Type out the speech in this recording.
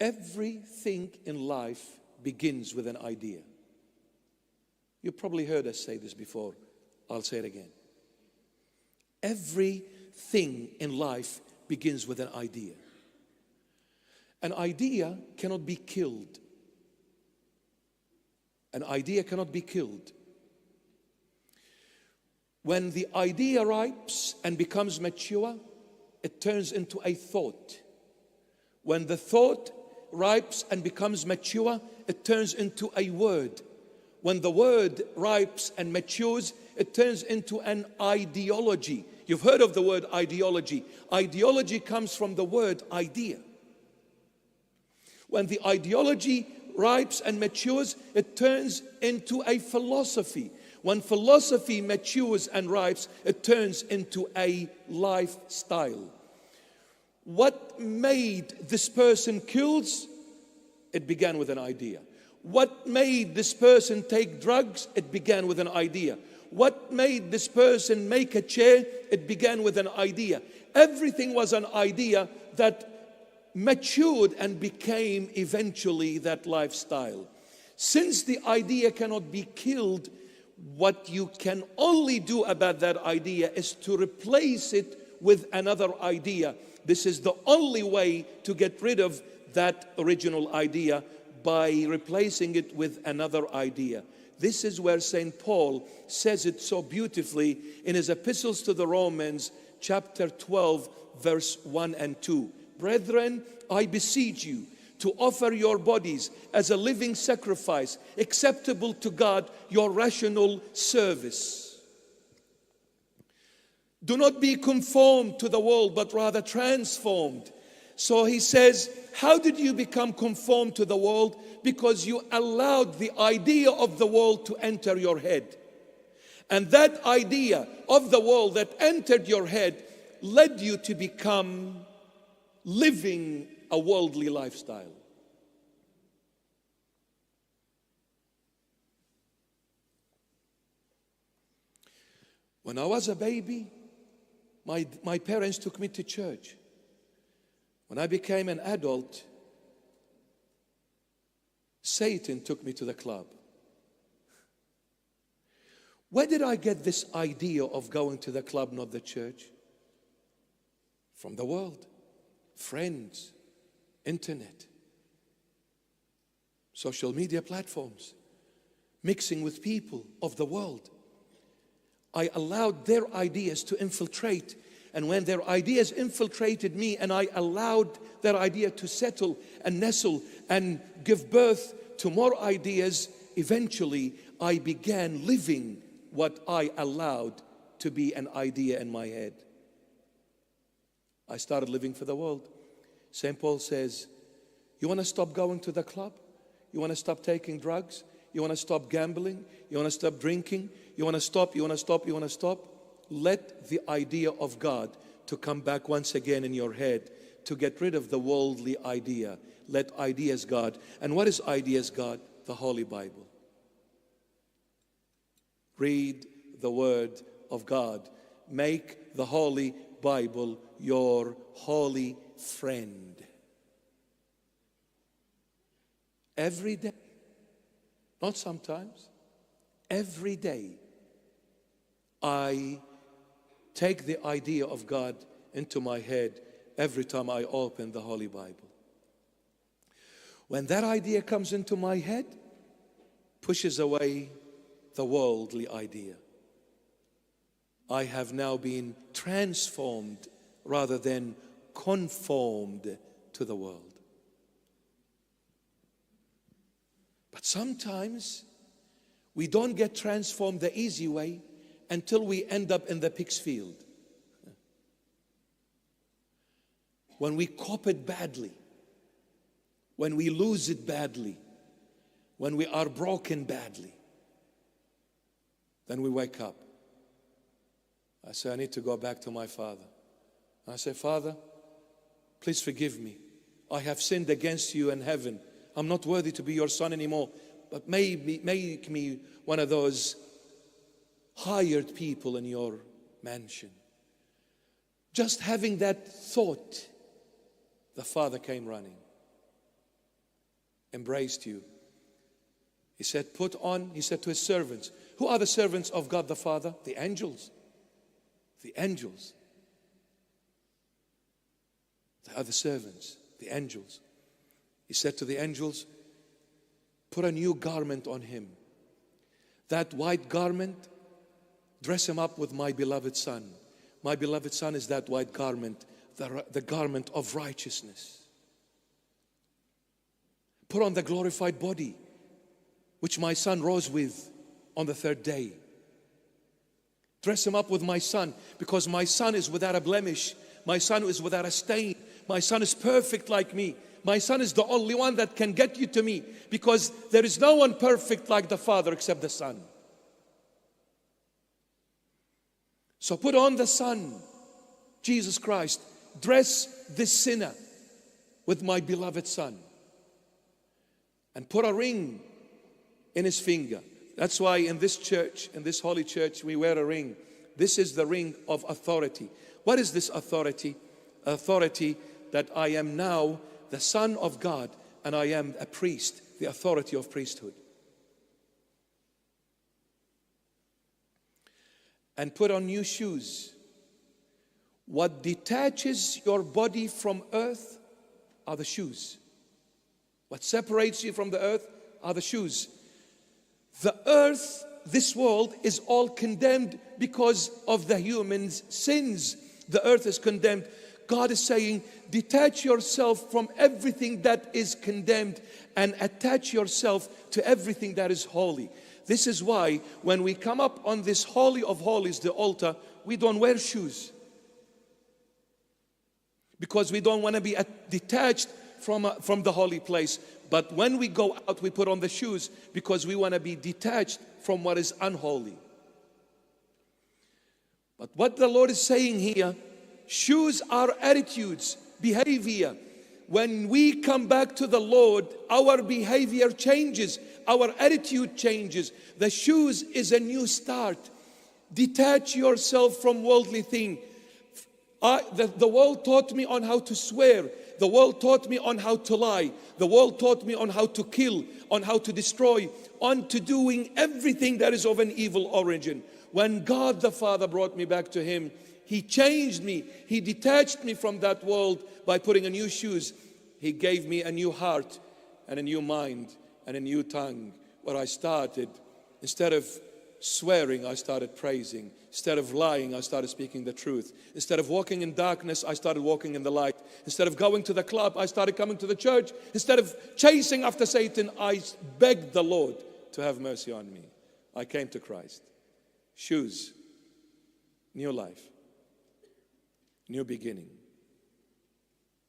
Everything in life begins with an idea. You've probably heard us say this before. I'll say it again. Everything in life begins with an idea. An idea cannot be killed. An idea cannot be killed. When the idea ripes and becomes mature, it turns into a thought. When the thought ripes and becomes mature, it turns into a word. When the word ripes and matures, it turns into an ideology. You've heard of the word ideology. Ideology comes from the word idea. When the ideology ripes and matures, it turns into a philosophy. When philosophy matures and ripes, it turns into a lifestyle. What made this person kills? It began with an idea. What made this person take drugs? It began with an idea. What made this person make a chair? It began with an idea. Everything was an idea that matured and became eventually that lifestyle. Since the idea cannot be killed, what you can only do about that idea is to replace it with another idea. This is the only way to get rid of that original idea, by replacing it with another idea. This is where St. Paul says it so beautifully in his epistles to the Romans, chapter 12, verse 1 and 2. Brethren, I beseech you to offer your bodies as a living sacrifice, acceptable to God, your rational service. Do not be conformed to the world, but rather transformed. So he says, how did you become conformed to the world? Because you allowed the idea of the world to enter your head. And that idea of the world that entered your head led you to become living a worldly lifestyle. When I was a baby, my parents took me to church. When I became an adult, Satan took me to the club. Where did I get this idea of going to the club, not the church? From the world, friends, internet, social media platforms, mixing with people of the world. I allowed their ideas to infiltrate. And when their ideas infiltrated me and I allowed their idea to settle and nestle and give birth to more ideas, eventually I began living what I allowed to be an idea in my head. I started living for the world. St. Paul says, you want to stop going to the club? You want to stop taking drugs? You want to stop gambling? You want to stop drinking? You want to stop? You want to stop? You want to stop? Let the idea of God to come back once again in your head, to get rid of the worldly idea. Let ideas God. And what is ideas God? The Holy Bible. Read the Word of God. Make the Holy Bible your holy friend. Every day, not sometimes, every day, I take the idea of God into my head every time I open the Holy Bible. When that idea comes into my head, pushes away the worldly idea. I have now been transformed rather than conformed to the world. But sometimes we don't get transformed the easy way until we end up in the pig's field. When we cop it badly, when we lose it badly, when we are broken badly, then we wake up. I say, I need to go back to my Father. I say, Father, please forgive me. I have sinned against you in heaven. I'm not worthy to be your son anymore, but make me one of those hired people in your mansion. Just having that thought, the Father came running. embraced you. He said, put on, he said to his servants. Who are the servants of God the Father? The angels. The angels. They are the servants, the angels. He said to the angels, put a new garment on him. That white garment, dress him up with my beloved Son. My beloved Son is that white garment, the garment of righteousness. Put on the glorified body, which my Son rose with on the third day. Dress him up with my Son, because my Son is without a blemish. My Son is without a stain. My Son is perfect like me. My Son is the only one that can get you to me, because there is no one perfect like the Father except the Son. So put on the Son, Jesus Christ. Dress this sinner with my beloved Son. And put a ring in his finger. That's why in this church, in this holy church, we wear a ring. This is the ring of authority. What is this authority? Authority that I am now the Son of God and I am a priest, the authority of priesthood. And put on new shoes. What detaches your body from earth are the shoes. What separates you from the earth are the shoes. The earth, this world, is all condemned because of the human's sins. The earth is condemned. God is saying, detach yourself from everything that is condemned and attach yourself to everything that is holy. This is why when we come up on this Holy of Holies, the altar, we don't wear shoes. Because we don't want to be detached from the holy place. But when we go out, we put on the shoes because we want to be detached from what is unholy. But what the Lord is saying here, shoes are attitudes, behavior. When we come back to the Lord, our behavior changes, our attitude changes. The shoes is a new start. Detach yourself from worldly things. The world taught me on how to swear. The world taught me on how to lie. The world taught me on how to kill, on how to destroy, on to doing everything that is of an evil origin. When God the Father brought me back to Him, He changed me. He detached me from that world by putting a new shoes. He gave me a new heart and a new mind and a new tongue, where I started, instead of swearing, I started praising. Instead of lying, I started speaking the truth. Instead of walking in darkness, I started walking in the light. Instead of going to the club, I started coming to the church. Instead of chasing after Satan, I begged the Lord to have mercy on me. I came to Christ. Shoes, new life, new beginning.